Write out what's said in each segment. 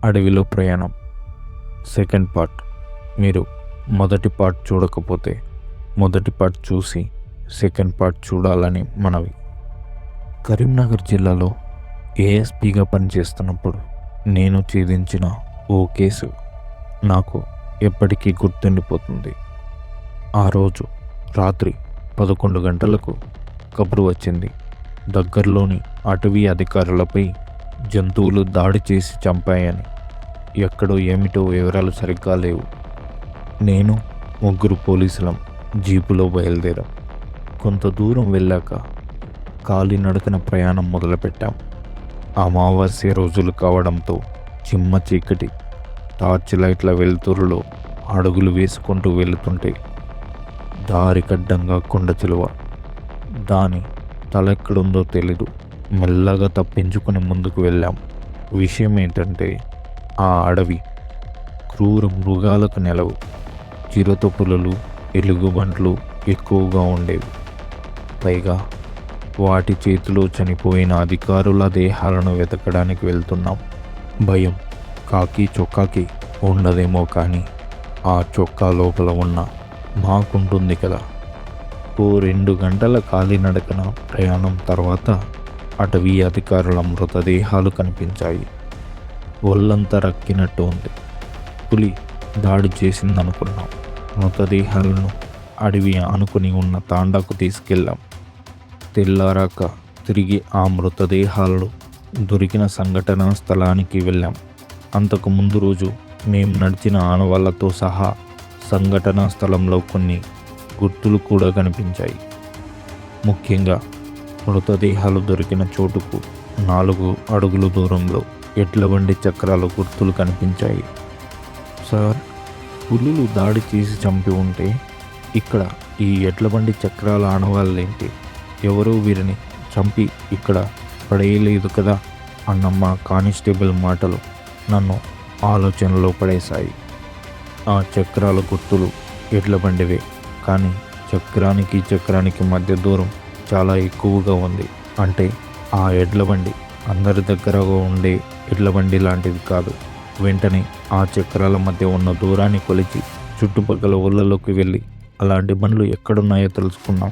అడవిలో ప్రయాణం second part. మీరు మొదటి పార్ట్ చూడకపోతే మొదటి పార్ట్ చూసి సెకండ్ పార్ట్ చూడాలని మనవి. కరీంనగర్ జిల్లాలో ఏఎస్పీగా పనిచేస్తున్నప్పుడు నేను ఛేదించిన ఓ కేసు నాకు ఎప్పటికీ గుర్తుండిపోతుంది. ఆ రోజు రాత్రి 11 గంటలకు కబురు వచ్చింది. దగ్గరలోని అటవీ అధికారులపై జంతువులు దాడి చేసి చంపాయని. ఎక్కడో ఏమిటో వివరాలు సరిగ్గా లేవు. నేను ముగ్గురు పోలీసులం జీపులో బయలుదేరాం. కొంత దూరం వెళ్ళాక కాలినడకన ప్రయాణం మొదలుపెట్టాం. అమావాస్య రోజులు కావడంతో చిమ్మ చీకటి. టార్చ్ లైట్ల వెలుతురులో అడుగులు వేసుకుంటూ వెళుతుంటే దారికడ్డంగా కొండ చిలువ. దాని తలెక్కడుందో తెలీదు. మెల్లగా తప్పించుకొని ముందుకు వెళ్ళాం. విషయం ఏంటంటే ఆ అడవి క్రూర మృగాలకు నెలవు. చిరుతపులులు, ఎలుగుబంట్లు ఎక్కువగా ఉండేవి. పైగా వాటి చేతిలో చనిపోయిన అధికారుల దేహాలను వెతకడానికి వెళ్తున్నాం. భయం కాకి చొక్కాకి ఉండదేమో కానీ ఆ చొక్కా లోపల ఉన్న మాకుంటుంది కదా. ఓ 2 గంటల కాలినడకన ప్రయాణం తర్వాత అటవీ అధికారుల మృతదేహాలు కనిపించాయి. ఒళ్ళంతా రక్కినట్టు ఉంది. పులి దాడి చేసిందనుకున్నాం. మృతదేహాలను అడవి ఆనుకుని ఉన్న తాండాకు తీసుకెళ్ళాం. తెల్లారాక తిరిగి ఆ మృతదేహాలు దొరికిన సంఘటనా స్థలానికి వెళ్ళాం. అంతకు ముందు రోజు మేము నడిచిన ఆనవాళ్లతో సహా సంఘటనా స్థలంలో కొన్ని గుర్తులు కూడా కనిపించాయి. ముఖ్యంగా మృతదేహాలు దొరికిన చోటుకు 4 అడుగుల దూరంలో ఎడ్ల బండి చక్రాల గుర్తులు కనిపించాయి. సార్, పులులు దాడి చేసి చంపి ఉంటే ఇక్కడ ఈ ఎడ్ల బండి చక్రాల ఆనవాళ్ళేంటి? ఎవరో వీరిని చంపి ఇక్కడ పడేయలేదు కదా అన్న మా కానిస్టేబుల్ మాటలు నన్ను ఆలోచనలో పడేశాయి. ఆ చక్రాల గుర్తులు ఎడ్ల బండివే, కానీ చక్రానికి మధ్య దూరం చాలా ఎక్కువగా ఉంది. అంటే ఆ ఎడ్ల బండి అందరి దగ్గరగా ఉండే ఎడ్ల బండి లాంటిది కాదు. వెంటనే ఆ చక్రాల మధ్య ఉన్న దూరాన్ని కొలిచి చుట్టుపక్కల ఊళ్ళలోకి వెళ్ళి అలాంటి బండ్లు ఎక్కడున్నాయో తెలుసుకున్నాం.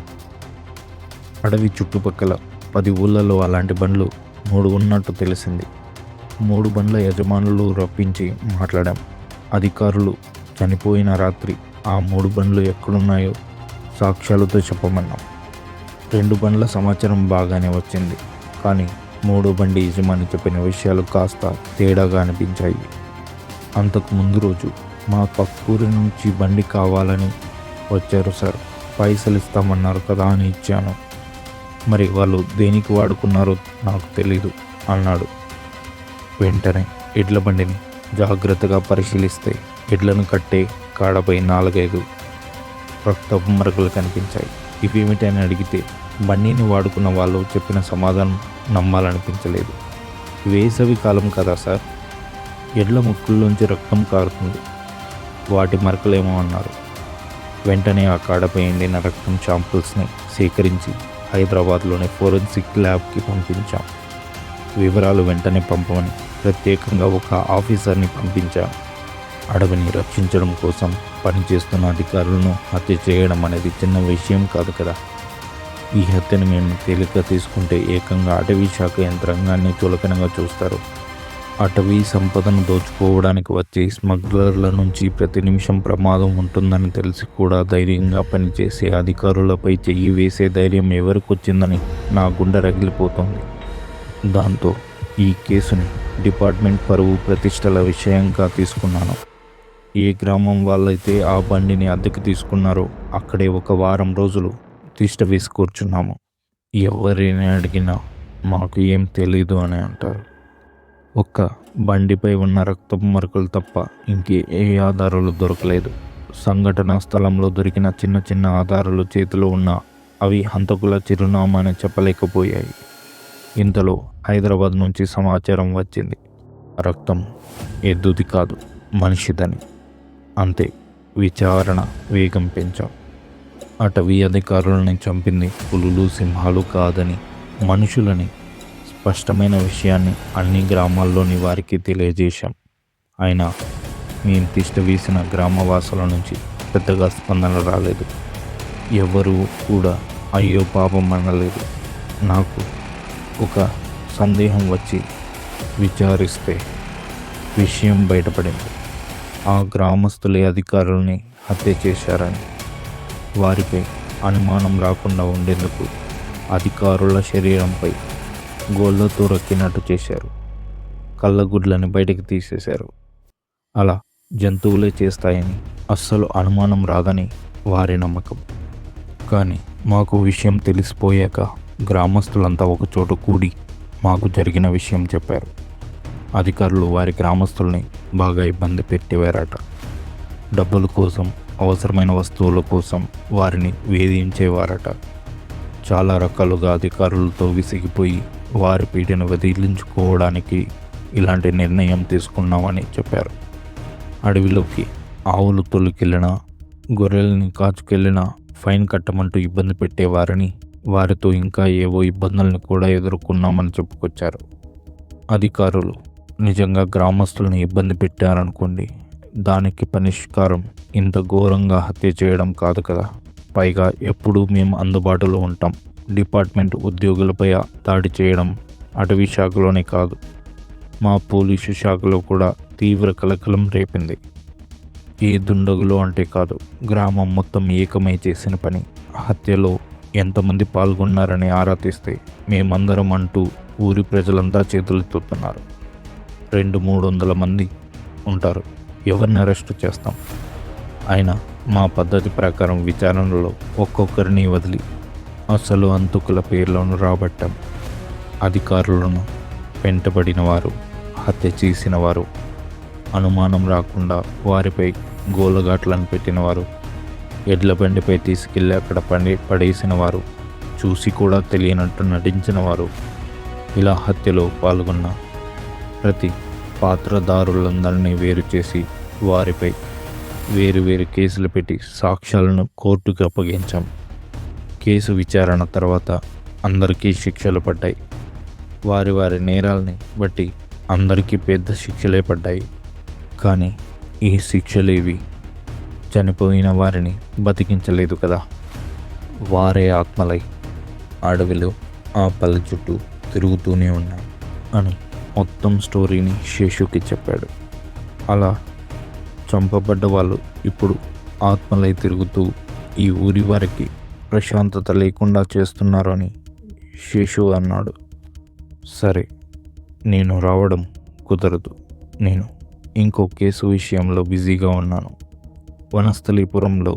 అడవి చుట్టుపక్కల 10 ఊళ్ళలో అలాంటి బండ్లు 3 ఉన్నట్టు తెలిసింది. 3 బండ్ల యజమానులు రప్పించి మాట్లాడాం. అధికారులు చనిపోయిన రాత్రి ఆ 3 బండ్లు ఎక్కడున్నాయో సాక్ష్యాలతో చెప్పమన్నాం. 2 బండ్ల సమాచారం బాగానే వచ్చింది, కానీ 3 బండి యజమాని చెప్పిన విషయాలు కాస్త తేడాగా అనిపించాయి. అంతకు ముందు రోజు మా పక్కూరి నుంచి బండి కావాలని వచ్చారు సార్. పైసలు ఇస్తామన్నారు కదా అని ఇచ్చాను. మరి వాళ్ళు దేనికి వాడుకున్నారో నాకు తెలీదు అన్నాడు. వెంటనే ఎడ్ల బండిని జాగ్రత్తగా పరిశీలిస్తే ఎడ్లను కట్టే కాడపై 4-5 రక్తపు మరకలు కనిపించాయి. ఇవేమిటని అడిగితే బండిని వాడుకున్న వాళ్ళు చెప్పిన సమాధానం నమ్మాలనిపించలేదు. వేసవి కాలం కదా సార్, ఎడ్ల ముక్కుల్లోంచి రక్తం కారుతుంది, వాటి మరకలేమో అన్నారు. వెంటనే ఆ కాడపై ఎండిన రక్తం శాంపుల్స్ని సేకరించి హైదరాబాద్లోని ఫోరెన్సిక్ ల్యాబ్కి పంపించాం. వివరాలు వెంటనే పంపమని ప్రత్యేకంగా ఒక ఆఫీసర్ని పంపించాం. అడవిని రక్షించడం కోసం పనిచేస్తున్న అధికారులను హత్య చేయడం అనేది చిన్న విషయం కాదు కదా. ఈ హత్యను మేము తేలిక తీసుకుంటే ఏకంగా అటవీ శాఖ యంత్రాంగాన్ని చులకనగా చూస్తారు. అటవీ సంపదను దోచుకోవడానికి వచ్చే స్మగ్లర్ల నుంచి ప్రతి నిమిషం ప్రమాదం ఉంటుందని తెలిసి కూడా ధైర్యంగా పనిచేసే అధికారులపై చెయ్యి వేసే ధైర్యం ఎవరికి వచ్చిందని నా గుండె రగిలిపోతుంది. దాంతో ఈ కేసుని డిపార్ట్మెంట్ పరువు ప్రతిష్టల విషయంగా తీసుకున్నాను. ఏ గ్రామం వాళ్ళైతే ఆ బండిని అద్దెకు తీసుకున్నారో అక్కడే 1 వారం రోజులు తిష్ట వేసి కూర్చున్నాము. ఎవరిని అడిగినా మాకు ఏం తెలీదు అని అంటారు. ఒక్క బండిపై ఉన్న రక్తపు మరకలు తప్ప ఇంకే ఏ ఆధారాలు దొరకలేదు. సంఘటనా స్థలంలో దొరికిన చిన్న ఆధారాలు చేతిలో ఉన్న అవి హంతకుల చిరునామాని చెప్పలేకపోయాయి. ఇంతలో హైదరాబాద్ నుంచి సమాచారం వచ్చింది. రక్తం ఎద్దుది కాదు, మనిషిదని. అంతే, విచారణ వేగం పెంచాం. అటవీ అధికారులని చంపింది పులులు, సింహాలు కాదని, మనుషులని స్పష్టమైన విషయాన్ని అన్ని గ్రామాల్లోని వారికి తెలియజేశాం. అయినా మేము తిష్ట వేసిన గ్రామవాసుల నుంచి పెద్దగా స్పందన రాలేదు. ఎవరు కూడా అయ్యో పాపం అనలేదు. నాకు ఒక సందేహం వచ్చి విచారిస్తే విషయం బయటపడింది. ఆ గ్రామస్తులే అధికారుల్ని హత్య చేశారని. వారిపై అనుమానం రాకుండా ఉండేందుకు అధికారుల శరీరంపై గోళ్ళతో రక్కినట్టు చేశారు. కళ్ళగుడ్లని బయటకు తీసేశారు. అలా జంతువులే చేస్తాయని, అస్సలు అనుమానం రాదని వారి నమ్మకం. కానీ మాకు విషయం తెలిసిపోయాక గ్రామస్తులంతా ఒకచోట కూడి మాకు జరిగిన విషయం చెప్పారు. అధికారులు వారి గ్రామస్తుల్ని బాగా ఇబ్బంది పెట్టేవారట. డబ్బుల కోసం, అవసరమైన వస్తువుల కోసం వారిని వేధించేవారట. చాలా రకాలుగా అధికారులతో విసిగిపోయి వారి పీటను వదిలించుకోవడానికి ఇలాంటి నిర్ణయం తీసుకున్నామని చెప్పారు. అడవిలోకి ఆవులు తొలికెళ్ళినా, గొర్రెల్ని కాచుకెళ్ళినా ఫైన్ కట్టమంటూ ఇబ్బంది పెట్టేవారని, వారితో ఇంకా ఏవో ఇబ్బందుల్ని కూడా ఎదుర్కొన్నామని చెప్పుకొచ్చారు. అధికారులు నిజంగా గ్రామస్తుల్ని ఇబ్బంది పెట్టారనుకోండి, దానికి పరిష్కారం ఇంత ఘోరంగా హత్య చేయడం కాదు కదా. పైగా ఎప్పుడూ మేము అందుబాటులో ఉంటాం. డిపార్ట్మెంట్ ఉద్యోగులపై దాడి చేయడం అటవీ శాఖలోనే కాదు, మా పోలీసు శాఖలో కూడా తీవ్ర కలకలం రేపింది. ఏ దుండగులు అంటే కాదు, గ్రామం మొత్తం ఏకమై చేసిన పని. హత్యలో ఎంతమంది పాల్గొన్నారని ఆరా తీస్తే మేమందరం అంటూ ఊరి ప్రజలంతా చేతులెత్తుతున్నారు. 200-300 మంది ఉంటారు. ఎవరిని అరెస్టు చేస్తాం? అయినా మా పద్ధతి ప్రకారం విచారణలో ఒక్కొక్కరిని వదిలి అసలు అంతుకుల పేర్లను రాబట్టాం. అధికారులను వెంటబడిన వారు, హత్య చేసిన వారు, అనుమానం రాకుండా వారిపై గోలగాట్లను పెట్టినవారు, ఎడ్ల బండిపై తీసుకెళ్ళి అక్కడ పడేసిన వారు, చూసి కూడా తెలియనట్టు నటించిన వారు, ఇలా హత్యలో పాల్గొన్న ప్రతి పాత్రదారులందరినీ వేరు చేసి వారిపై వేరు కేసులు పెట్టి సాక్ష్యాలను కోర్టుకు అప్పగించాం. కేసు విచారణ తర్వాత అందరికీ శిక్షలు పడ్డాయి. వారి నేరాల్ని బట్టి అందరికీ పెద్ద శిక్షలే పడ్డాయి. కానీ ఈ శిక్షలేవి చనిపోయిన వారిని బతికించలేదు కదా. వారే ఆత్మలై అడవిలో ఆ పల్లె చుట్టూ తిరుగుతూనే ఉన్నాయి అని మొత్తం స్టోరీని శేషుకి చెప్పాడు. అలా చంపబడ్డ వాళ్ళు ఇప్పుడు ఆత్మలై తిరుగుతూ ఈ ఊరి వారికి ప్రశాంతత లేకుండా చేస్తున్నారు అని శేషు అన్నాడు. సరే, నేను రావడం కుదరదు. నేను ఇంకో కేసు విషయంలో బిజీగా ఉన్నాను. వనస్థలీపురంలో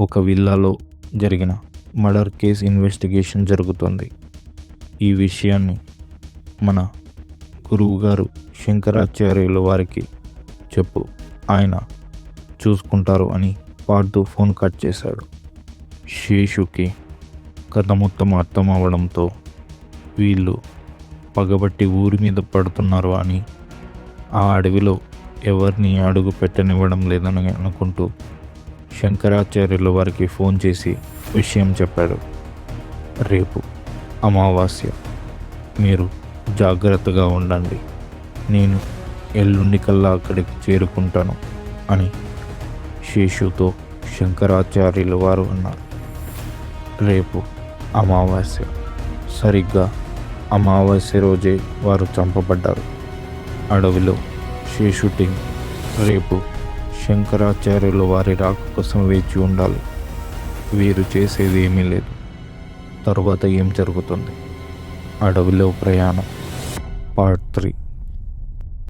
ఒక విల్లాలో జరిగిన మర్డర్ కేసు ఇన్వెస్టిగేషన్ జరుగుతుంది. ఈ విషయాన్ని మన గురువుగారు శంకరాచార్యుల వారికి చెప్పు, ఆయన చూసుకుంటారు అని పాడుతూ ఫోన్ కట్ చేశాడు. శేషుకి కథ మొత్తం అర్థం అవడంతో వీళ్ళు పగబట్టి ఊరి మీద పడుతున్నారు అని, ఆ అడవిలో ఎవరిని అడుగు పెట్టనివ్వడం లేదని అనుకుంటూ శంకరాచార్యుల వారికి ఫోన్ చేసి విషయం చెప్పాడు. రేపు అమావాస్య, మీరు జాగ్రత్తగా ఉండండి. నేను ఎల్లుండి కల్లా అక్కడికి చేరుకుంటాను అని శేషుతో శంకరాచార్యుల వారు అన్నారు. రేపు అమావాస్య, సరిగ్గా అమావాస్య రోజే వారు చంపబడ్డారు. అడవిలో శేషు టీం రేపు శంకరాచార్యుల వారి రాక కోసం వేచి ఉండాలి. వీరు చేసేది ఏమీ లేదు. తరువాత ఏం జరుగుతుంది? అడవిలో ప్రయాణం పార్ట్ 3.